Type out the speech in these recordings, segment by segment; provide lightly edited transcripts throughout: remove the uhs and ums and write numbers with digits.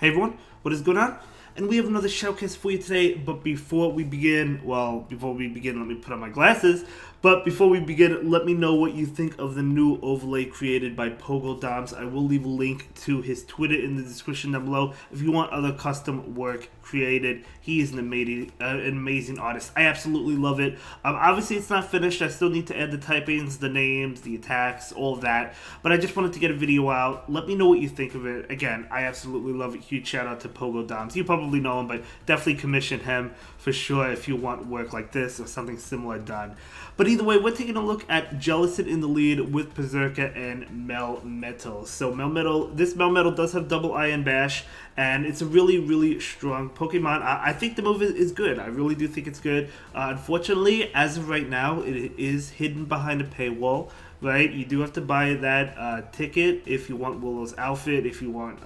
Hey everyone, what is going on? And we have another showcase for you today, but before we begin, let me put on my glasses. But before we begin, let me know what you think of the new overlay created by Domz. I will leave a link to his Twitter in the description down below if you want other custom work created. He is an amazing artist. I absolutely love it. Obviously, it's not finished. I still need to add the typings, the names, the attacks, all of that. But I just wanted to get a video out. Let me know what you think of it. Again, I absolutely love it. Huge shout out to Domz. You probably know him, but definitely commission him for sure if you want work like this or something similar done. But either way, we're taking a look at Jellison in the lead with Berserker and Melmetal. So this Melmetal does have double Iron Bash, and it's a really, really strong Pokemon. I think the move is good. I really do think it's good. Unfortunately, as of right now, it is hidden behind a paywall, right? You do have to buy that ticket if you want Willow's outfit, if you want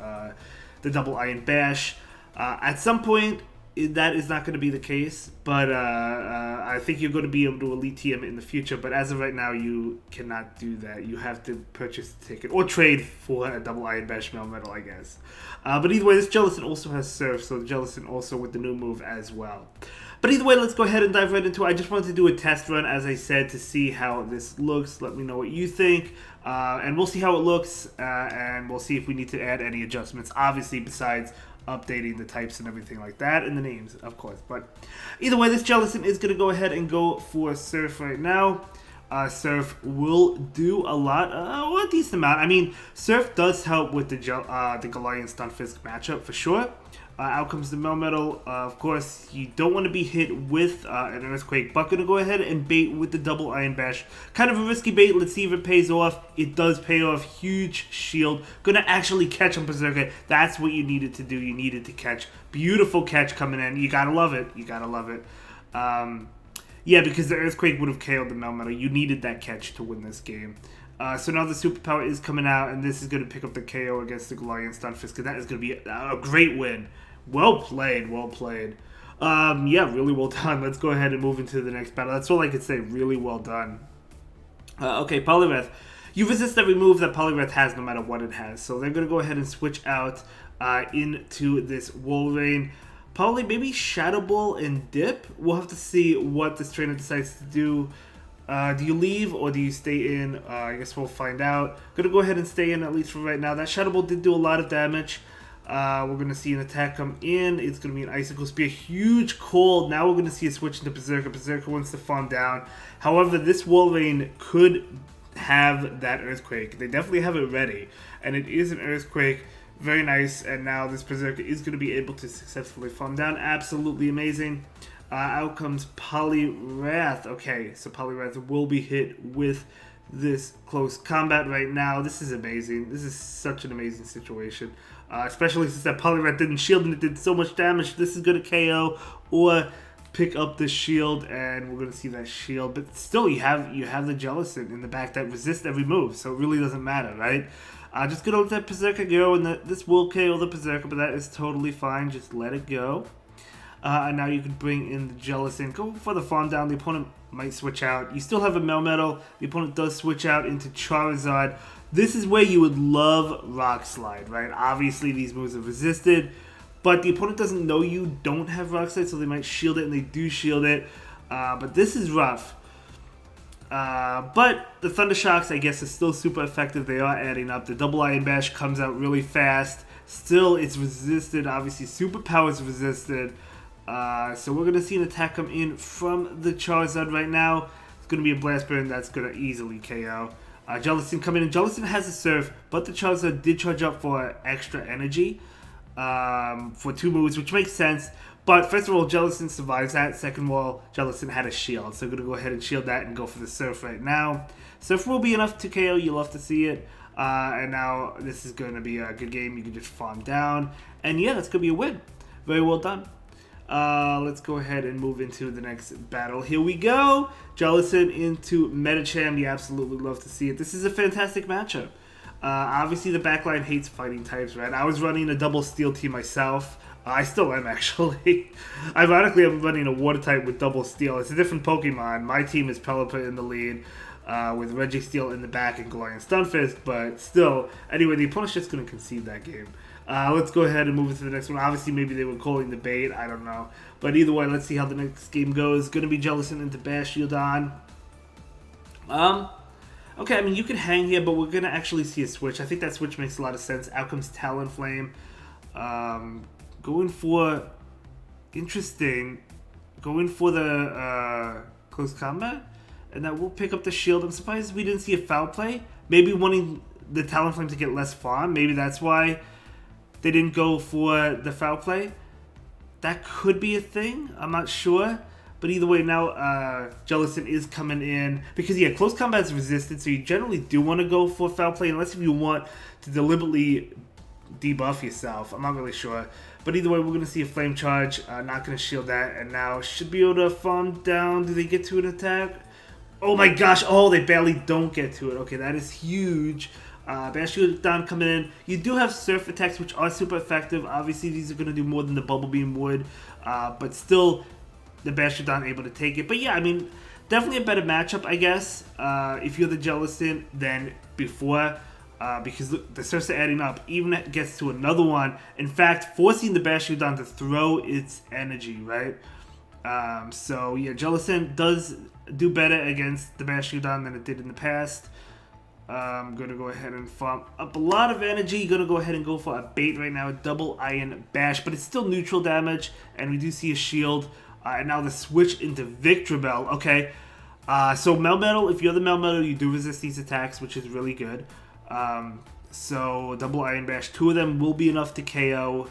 the double Iron Bash. At some point, that is not going to be the case, but I think you're going to be able to Elite TM in the future, but as of right now, you cannot do that. You have to purchase the ticket, or trade for a double Iron Bash Melmetal, I guess. But either way, this Jellison also has Surf, so Jellison also with the new move as well. But either way, let's go ahead and dive right into it. I just wanted to do a test run, as I said, to see how this looks. Let me know what you think, and we'll see how it looks, and we'll see if we need to add any adjustments, obviously, besides updating the types and everything like that, and the names, of course. But either way, this Jellison is going to go ahead and go for Surf right now. Surf will do a lot, a decent amount. I mean, Surf does help with the Galarian Stunfisk matchup for sure. Out comes the Melmetal. Of course, you don't want to be hit with an Earthquake, but going to go ahead and bait with the double Iron Bash. Kind of a risky bait. Let's see if it pays off. It does pay off. Huge shield. Going to actually catch on Berserker. That's what you needed to do. You needed to catch. Beautiful catch coming in. You got to love it. You got to love it. Yeah, because the Earthquake would have KO'd the Melmetal. You needed that catch to win this game. So now the superpower is coming out, and this is going to pick up the KO against the Galarian Stunfisk, because that is going to be a great win. Well played, well played. Yeah, really well done. Let's go ahead and move into the next battle. That's all I could say. Really well done. Okay, Poliwrath. You resist every move that Poliwrath has, no matter what it has. So they're going to go ahead and switch out into this Walrein. Probably maybe Shadow Ball and Dip. We'll have to see what this trainer decides to do. Do you leave or do you stay in? I guess we'll find out. Gonna go ahead and stay in, at least for right now. That Shadow Ball did do a lot of damage. We're going to see an attack come in. It's going to be an Icicle Spear. Huge cold. Now we're going to see a switch into Berserker. Berserker wants to farm down. However, this Walrein could have that Earthquake. They definitely have it ready. And it is an Earthquake. Very nice. And now this Berserker is going to be able to successfully farm down. Absolutely amazing. Out comes Poliwrath. Okay, so Poliwrath will be hit with this close combat right now. This is amazing. This is such an amazing situation. Especially since that Poliwrath didn't shield and it did so much damage. This is going to KO or pick up the shield, and we're going to see that shield. But still, you have the Jellison in the back that resists every move, so it really doesn't matter, right? Just go with that Berserker go, and this will KO the Berserker, but that is totally fine. Just let it go. And now you can bring in the Jellison. Go for the farm down. The opponent might switch out. You still have a Melmetal. The opponent does switch out into Charizard. This is where you would love Rock Slide, right? Obviously, these moves are resisted, but the opponent doesn't know you don't have Rock Slide, so they might shield it, and they do shield it. But this is rough. But the Thunder Shocks, I guess, is still super effective. They are adding up. The double Iron Bash comes out really fast. Still, it's resisted. Obviously, Superpower is resisted. So we're going to see an attack come in from the Charizard right now. It's going to be a Blast Burn that's going to easily KO. Jellison coming in. Jellison has a Surf, but the Charizard did charge up for extra energy for 2 moves, which makes sense. But first of all, Jellison survives that. Second of all, Jellison had a shield, so I'm going to go ahead and shield that and go for the Surf right now. Surf will be enough to KO. You'll love to see it. And now this is going to be a good game. You can just farm down. And yeah, that's going to be a win. Very well done. Let's go ahead and move into the next battle. Here we go. Jellison into Medicham. You absolutely love to see it. This is a fantastic matchup. Obviously, the backline hates fighting types, right? I was running a double steel team myself. I still am, actually. Ironically, I'm running a water type with double steel. It's a different Pokemon. My team is Pelipper in the lead. with Registeel in the back and Galarian Stunfisk, but still, anyway, the opponent's just going to concede that game. Let's go ahead and move into the next one. Obviously, maybe they were calling the bait. I don't know. But either way, let's see how the next game goes. Going to be Jellison into Bastiodon. Okay, I mean, you can hang here, but we're going to actually see a switch. I think that switch makes a lot of sense. Out comes Talonflame. Going for... Interesting. Going for the close combat. And that will pick up the shield. I'm surprised we didn't see a foul play. Maybe wanting the Talonflame to get less farm. Maybe that's why they didn't go for the foul play. That could be a thing. I'm not sure. But either way, now Jellison is coming in. Because, yeah, close combat is resisted, so you generally do want to go for foul play. Unless if you want to deliberately debuff yourself. I'm not really sure. But either way, we're going to see a flame charge. Not going to shield that. And now should be able to farm down. Do they get to an attack? Oh my gosh. Oh, they barely don't get to it. Okay, that is huge. Bastiodon coming in. You do have surf attacks, which are super effective. Obviously, these are going to do more than the Bubble Beam would. But still, the Bastiodon able to take it. But yeah, I mean, definitely a better matchup, I guess, if you're the Jellison than before. Because the surfs are adding up. Even it gets to another one. In fact, forcing the Bastiodon to throw its energy, right? So yeah, Jellison does do better against the Bastiodon than it did in the past. I'm going to go ahead and farm up a lot of energy. Going to go ahead and go for a bait right now. A double iron bash. But it's still neutral damage. And we do see a shield. And now the switch into Victreebel. Okay. So Melmetal, if you're the Melmetal, you do resist these attacks, which is really good. So double iron bash. 2 of them will be enough to KO.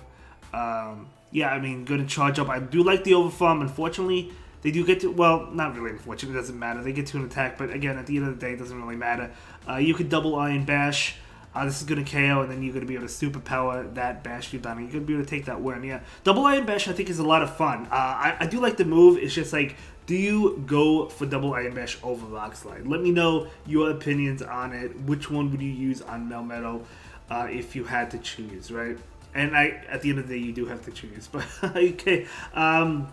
Yeah, I mean, going to charge up. I do like the overfarm. Unfortunately, they do get to, well, not really unfortunately, it doesn't matter. They get to an attack, but again, at the end of the day, it doesn't really matter. You could double iron bash. This is going to KO, and then you're going to be able to superpower that Bastiodon. You're going to be able to take that win, yeah. Double iron bash, I think, is a lot of fun. I do like the move. It's just like, do you go for double iron bash over Rock Slide? Let me know your opinions on it. Which one would you use on Melmetal if you had to choose, right? And at the end of the day, you do have to choose. But okay, I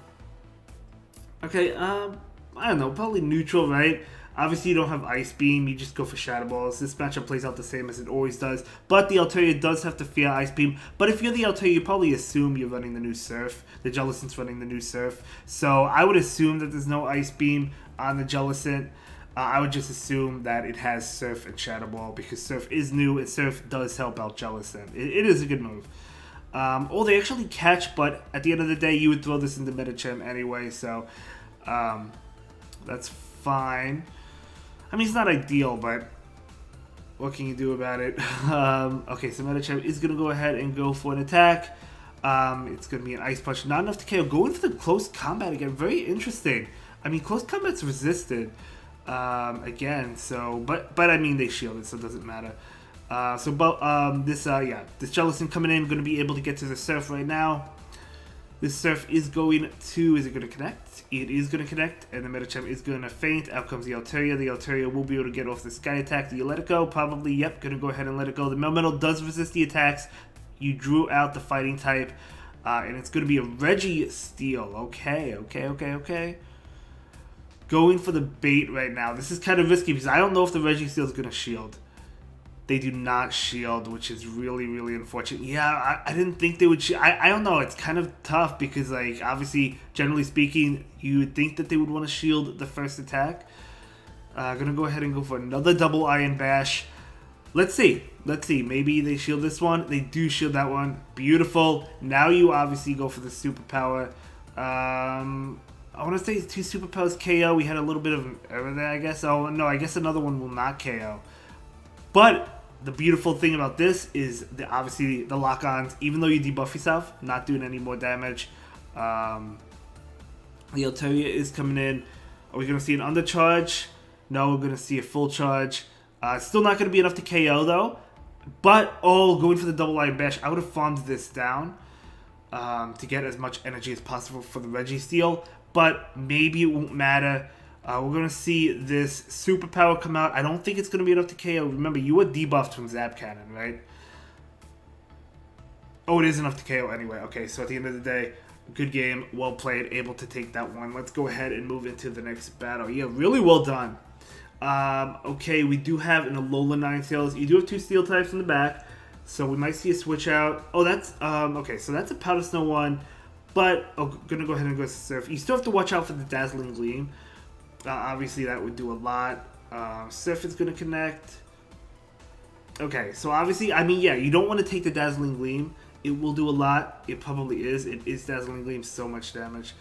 don't know, probably neutral, right? Obviously, you don't have Ice Beam. You just go for Shadow Balls. This matchup plays out the same as it always does. But the Altaria does have to fear Ice Beam. But if you're the Altaria, you probably assume you're running the new Surf. The Jellison's running the new Surf. So I would assume that there's no Ice Beam on the Jellison. I would just assume that it has Surf and Shadow Ball because Surf is new and Surf does help out Jellison. It is a good move. Oh, they actually catch, but at the end of the day, you would throw this into Medicham anyway, so that's fine. I mean, it's not ideal, but what can you do about it? Okay, so Medicham is going to go ahead and go for an attack. It's going to be an Ice Punch. Not enough to KO. Going for the close combat again. Very interesting. I mean, close combat's resisted again, so... But I mean, they shielded, so it doesn't matter. This Jellison coming in, going to be able to get to the Surf right now. This Surf is going to... Is it going to connect? It is going to connect, and the Medicham is going to faint. Out comes the Altaria. The Altaria will be able to get off the Sky Attack. Do you let it go? Probably, yep. Going to go ahead and let it go. The Melmetal does resist the attacks. You drew out the Fighting type, and it's going to be a Registeel. Okay. Going for the bait right now. This is kind of risky because I don't know if the Registeel is going to shield. They do not shield, which is really, really unfortunate. Yeah, I didn't think they would shield. I don't know. It's kind of tough because, like, obviously, generally speaking, you would think that they would want to shield the first attack. Gonna go ahead and go for another double Iron Bash. Let's see. Maybe they shield this one. They do shield that one. Beautiful. Now you obviously go for the superpower. I want to say 2 superpowers KO. We had a little bit of an error there, I guess. Oh, no, I guess another one will not KO. But the beautiful thing about this is obviously the lock-ons, even though you debuff yourself, not doing any more damage. The Altaria is coming in. Are we going to see an undercharge? No, we're going to see a full charge. Still not going to be enough to KO though. But, going for the double iron bash. I would have farmed this down to get as much energy as possible for the Registeel. But maybe it won't matter. We're going to see this superpower come out. I don't think it's going to be enough to KO. Remember, you were debuffed from Zap Cannon, right? Oh, it is enough to KO anyway. Okay, so at the end of the day, good game, well played, able to take that one. Let's go ahead and move into the next battle. Yeah, really well done. Okay, we do have an Alola Ninetales. You do have 2 Steel types in the back. So we might see a switch out. Oh, that's okay. So that's a Powder Snow one, but gonna go ahead and go to Surf. You still have to watch out for the Dazzling Gleam. Obviously, that would do a lot. Surf is gonna connect. Okay, so obviously, I mean, yeah, you don't want to take the Dazzling Gleam. It will do a lot. It probably is. It is Dazzling Gleam, so much damage.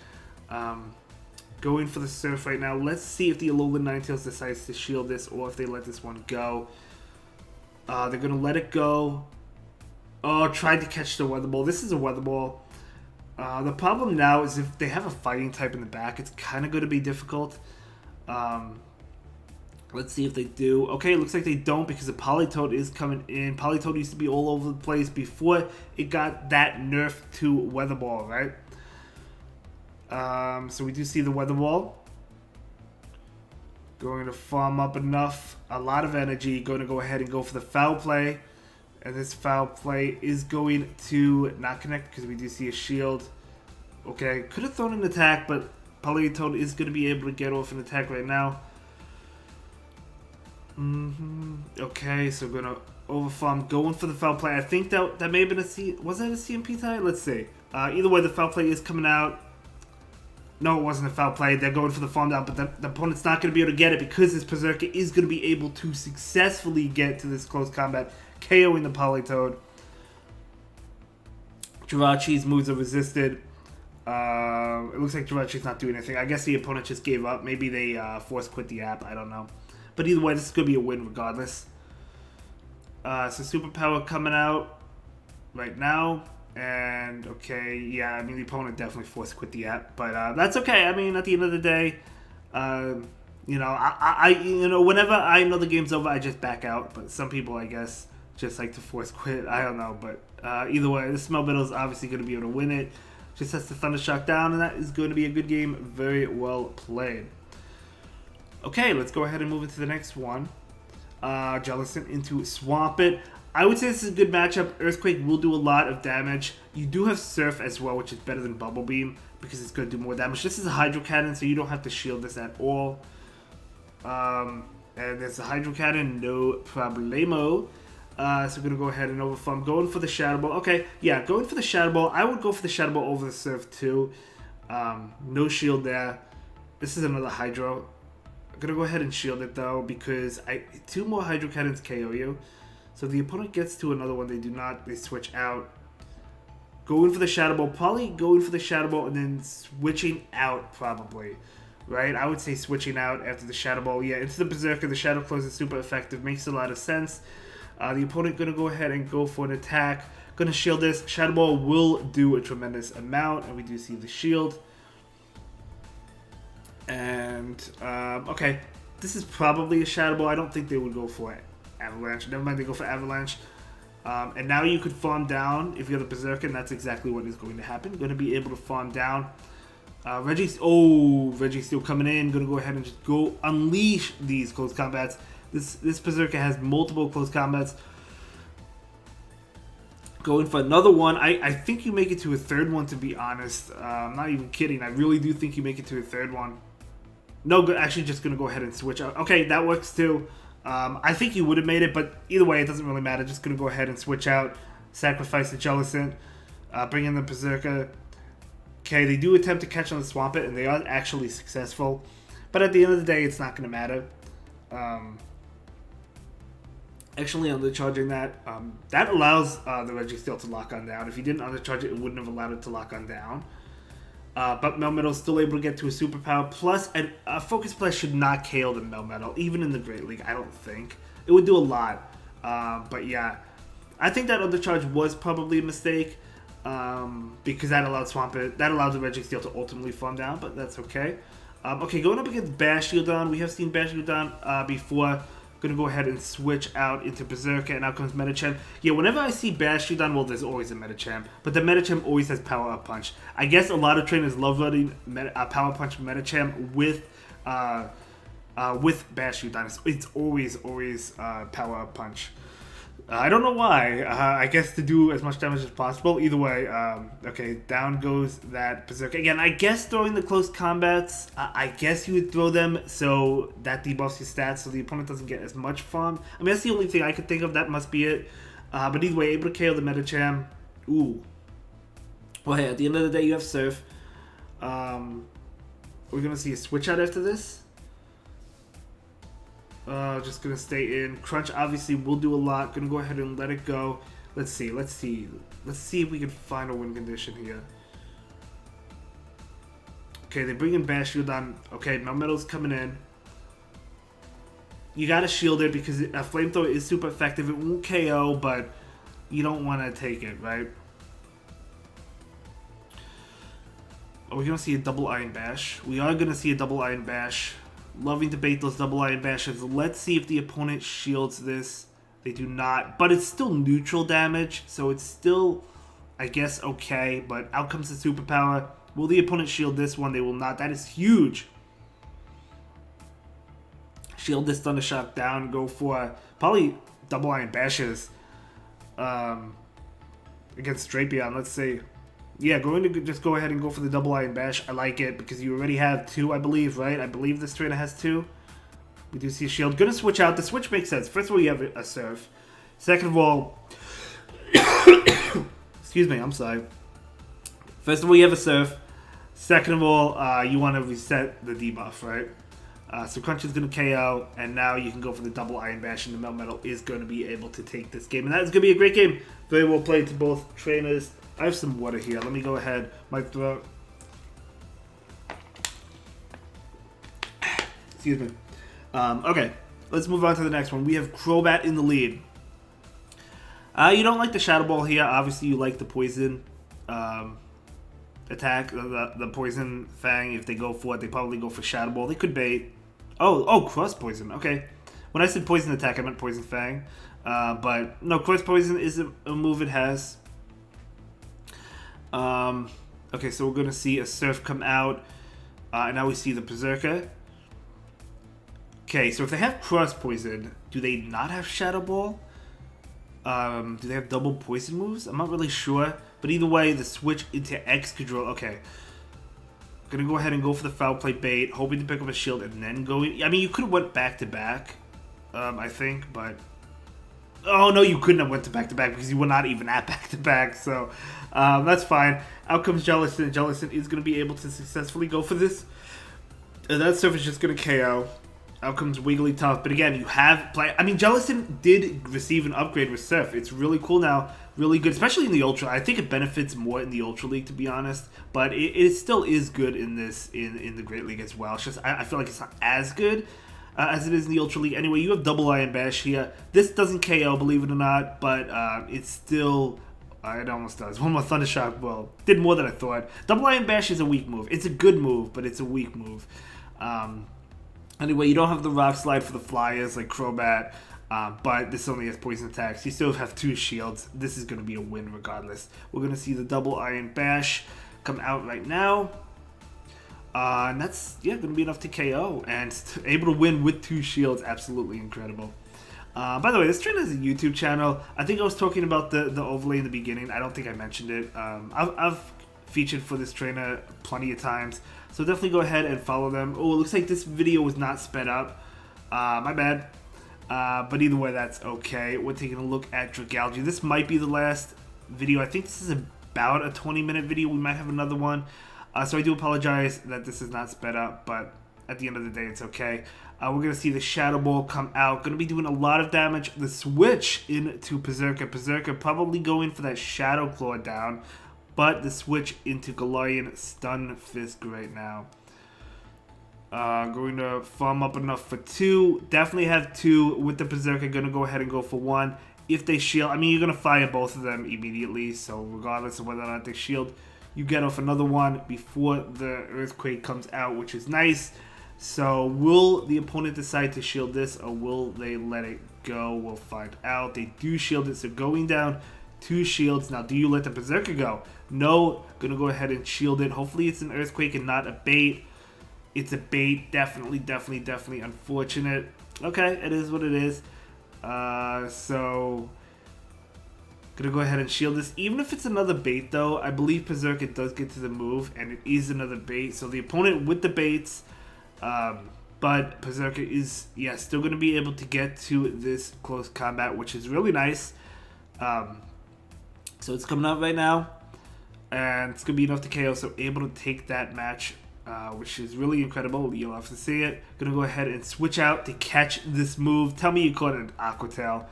Going for the Surf right now. Let's see if the Alola Ninetales decides to shield this or if they let this one go. They're going to let it go. Oh, tried to catch the Weather Ball. This is a Weather Ball. The problem now is if they have a Fighting type in the back, it's kind of going to be difficult. Let's see if they do. Okay, it looks like they don't because the Politoed is coming in. Politoed used to be all over the place before it got that nerf to Weather Ball, right? So we do see the Weather Ball. Going to farm up enough. A lot of energy. Going to go ahead and go for the Foul Play. And this Foul Play is going to not connect because we do see a shield. Okay, could have thrown an attack, but Politoed is going to be able to get off an attack right now. Okay, so we're gonna overfarm, going for the Foul Play. I think that may have been was that a CMP tie? Let's see. Either way, the Foul Play is coming out. No, it wasn't a Foul Play. They're going for the farm down, but the opponent's not going to be able to get it because this Berserker is going to be able to successfully get to this close combat, KOing the Politoed. Jirachi's moves are resisted. It looks like Jirachi's not doing anything. I guess the opponent just gave up. Maybe they force quit the app. I don't know. But either way, this is going to be a win regardless. So Superpower coming out right now. And, okay, yeah, I mean, the opponent definitely forced quit the app. But that's okay. I mean, at the end of the day, you know, whenever I know the game's over, I just back out. But some people, I guess, just like to force quit. I don't know. But either way, this Melmetal is obviously going to be able to win it. Just has to Thunder Shock down, and that is going to be a good game. Very well played. Okay, let's go ahead and move into the next one. Jellison into Swamp It. I would say this is a good matchup. Earthquake will do a lot of damage. You do have Surf as well, which is better than Bubble Beam because it's going to do more damage. This is a Hydrocadden, so you don't have to shield this at all. And there's a Hydrocadden, no problemo. So we're going to go ahead and overfarm. Going for the Shadow Ball. Okay, yeah, going for the Shadow Ball. I would go for the Shadow Ball over the Surf too. No shield there. This is another Hydro. I'm going to go ahead and shield it though because two more Hydrocaddens KO you. So the opponent gets to another one. They do not. They switch out. Going for the Shadow Ball. Probably going for the Shadow Ball and then switching out probably. Right? I would say switching out after the Shadow Ball. Yeah, into the Berserker. The Shadow Close is super effective. Makes a lot of sense. The opponent going to go ahead and go for an attack. Going to shield this. Shadow Ball will do a tremendous amount. And we do see the shield. And, okay. This is probably a Shadow Ball. I don't think they would go for it. Avalanche. Never mind, they go for Avalanche. And now you could farm down if you're the Berserker, and that's exactly what is going to happen. Going to be able to farm down. Reggie's still coming in. Going to go ahead and just go unleash these close combats. This Berserker has multiple close combats. Going for another one. I think you make it to a third one, to be honest. I'm not even kidding. I really do think you make it to a third one. No, actually just going to go ahead and switch out. Okay, that works too. I think you would have made it, but either way, it doesn't really matter. Just going to go ahead and switch out, sacrifice the Jellison, bring in the Berserker. Okay, they do attempt to catch on the Swamp It, and they are actually successful. But at the end of the day, it's not going to matter. Actually, undercharging that, that allows the Registeel to lock on down. If you didn't undercharge it, it wouldn't have allowed it to lock on down. But Melmetal is still able to get to a superpower. Plus, a Focus Blast should not KO the Melmetal, even in the Great League, I don't think. It would do a lot. But yeah, I think that undercharge was probably a mistake. Because that allowed that allowed the Registeel to ultimately farm down, but that's okay. Okay, going up against Bastiodon. We have seen Bastiodon before. Gonna go ahead and switch out into Berserker, and out comes Medicham. Yeah, whenever I see Bastiodon, well, there's always a Medicham, but the Medicham always has Power Up Punch. I guess a lot of trainers love running Power Punch Medicham with Bastiodon. It's always Power Up Punch. I don't know why. I guess to do as much damage as possible. Either way, okay, down goes that Berserker. Again, I guess throwing the close combats, I guess you would throw them so that debuffs your stats so the opponent doesn't get as much farm. I mean, that's the only thing I could think of. That must be it. But either way, able to KO the Medicham. Ooh. Well, hey, at the end of the day, you have Surf. We're going to see a switch out after this. Just going to stay in. Crunch obviously will do a lot. Going to go ahead and let it go. Let's see. Let's see if we can find a win condition here. Okay, they bring in Bastiodon. Okay, Melmetal's coming in. You gotta shield it because a Flamethrower is super effective. It won't KO, but you don't want to take it, right? Are we gonna see a double Iron Bash? We are gonna see a double Iron Bash. Loving to bait those double Iron Bashes. Let's see if the opponent shields this. They do not, but it's still neutral damage, so it's still, I guess, okay. But out comes the superpower. Will the opponent shield this one? They will not. That is huge. Shield this Thunder Shock down. Go for probably double Iron Bashes against Drapion. Let's see. Yeah, going to just go ahead and go for the double Iron Bash. I like it because you already have 2, I believe, right? I believe this trainer has 2. We do see a shield. Gonna switch out. The switch makes sense. First of all, you have a Surf. Second of all, excuse me, I'm sorry. First of all, you have a Surf. Second of all, you want to reset the debuff, right? So Crunch is going to KO, and now you can go for the double Iron Bash, and the Melmetal is going to be able to take this game. And that is going to be a great game. Very well played to both trainers. I have some water here. Let me go ahead. My throat. Excuse me. Okay, let's move on to the next one. We have Crobat in the lead. You don't like the Shadow Ball here. Obviously, you like the Poison attack, the Poison Fang. If they go for it, they probably go for Shadow Ball. They could bait. Oh, Cross Poison. Okay. When I said Poison attack, I meant Poison Fang. But no, Cross Poison is a move it has. Okay, so we're going to see a Surf come out. And now we see the Berserker. Okay, so if they have Cross Poison, do they not have Shadow Ball? Do they have double poison moves? I'm not really sure. But either way, the switch into Excadrill. Okay. Gonna go ahead and go for the Foul Play bait, hoping to pick up a shield and then go in. I mean, you could have went back-to-back, I think, but... Oh, no, you couldn't have went to back-to-back because you were not even at back-to-back, so that's fine. Out comes Jellison. Jellison is going to be able to successfully go for this. And that Surf is just going to KO. Out comes Wigglytuff, but again, you have play. I mean, Jellison did receive an upgrade with Surf. It's really cool now, really good, especially in the Ultra. I think it benefits more in the Ultra League, to be honest, but it still is good in this in the Great League as well. It's just I feel like it's not as good as it is in the Ultra League. Anyway, you have double Iron Bash here. This doesn't KO, believe it or not, but it's still. It almost does. One more Thunder Shock. Well, did more than I thought. Double Iron Bash is a weak move. It's a good move, but it's a weak move. Anyway, you don't have the Rock Slide for the Flyers like Crobat, but this only has poison attacks. You still have 2 shields. This is going to be a win regardless. We're going to see the double Iron Bash come out right now. And that's, going to be enough to KO. And able to win with 2 shields, absolutely incredible. By the way, this trainer has a YouTube channel. I think I was talking about the overlay in the beginning. I don't think I mentioned it. I've featured for this trainer plenty of times. So definitely go ahead and follow them. Oh, it looks like this video was not sped up. My bad. But either way, that's okay. We're taking a look at Dragalge. This might be the last video. I think this is about a 20-minute video. We might have another one. So I do apologize that this is not sped up, but at the end of the day, it's okay. We're going to see the Shadow Ball come out. Going to be doing a lot of damage. The switch into Berserker. Berserker probably going for that Shadow Claw down. But the switch into Galarian Stun Fisk right now. Going to farm up enough for 2. Definitely have 2 with the Berserker. Going to go ahead and go for 1. If they shield, I mean, you're going to fire both of them immediately. So regardless of whether or not they shield, you get off another one before the Earthquake comes out, which is nice. So will the opponent decide to shield this, or will they let it go? We'll find out. They do shield it, so going down 2 shields. Now, do you let the Berserker go? No. Gonna go ahead and shield it. Hopefully it's an Earthquake and not a bait. It's a bait. Definitely unfortunate. Okay, it is what it is. So gonna go ahead and shield this. Even if it's another bait, though, I believe Berserker does get to the move, and it is another bait. So the opponent with the baits, but Berserker is, still gonna be able to get to this close combat, which is really nice. So it's coming out right now, and it's going to be enough to KO, so able to take that match, which is really incredible. You'll have to see it. Going to go ahead and switch out to catch this move. Tell me you caught an Aqua Tail.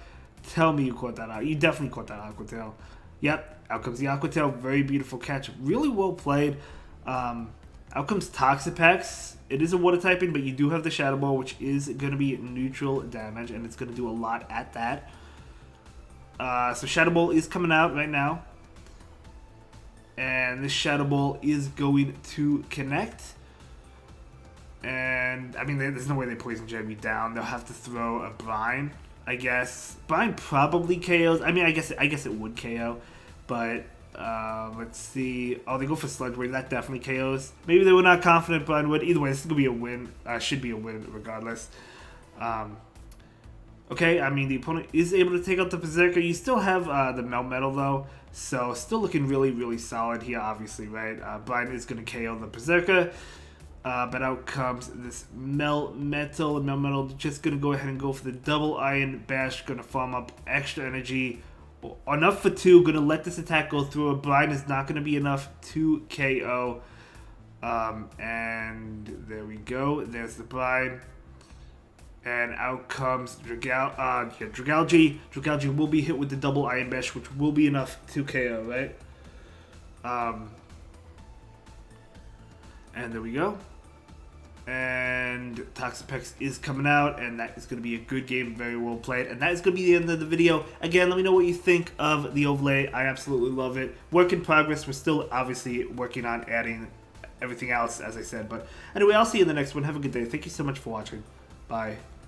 Tell me you caught that out. You definitely caught that Aqua Tail. Yep, out comes the Aqua Tail. Very beautiful catch. Really well played. Out comes Toxapex. It is a water typing, but you do have the Shadow Ball, which is going to be neutral damage, and it's going to do a lot at that. So Shadow Ball is coming out right now. And this Shadow Ball is going to connect. And, I mean, there's no way they Poison Jab me down. They'll have to throw a Brine, I guess. Brine probably KOs. I mean, I guess it would KO. But, let's see. Oh, they go for Sludge Wave. That definitely KOs. Maybe they were not confident Brine would. Either way, this is going to be a win. Should be a win regardless. Okay, I mean, the opponent is able to take out the Berserker. You still have the Melmetal, though. So, still looking really, really solid here, obviously, right? Brine is going to KO the Berserker. But out comes this Melmetal. Melmetal just going to go ahead and go for the double Iron Bash. Going to farm up extra energy. Enough for 2. Going to let this attack go through. Brine is not going to be enough to KO. And there we go. There's the Brine. And out comes Dragalge. Dragalge will be hit with the double Iron Bash, which will be enough to KO, right? And there we go. And Toxapex is coming out, and that is going to be a good game, very well played. And that is going to be the end of the video. Again, let me know what you think of the overlay. I absolutely love it. Work in progress. We're still obviously working on adding everything else, as I said. But anyway, I'll see you in the next one. Have a good day. Thank you so much for watching. Bye.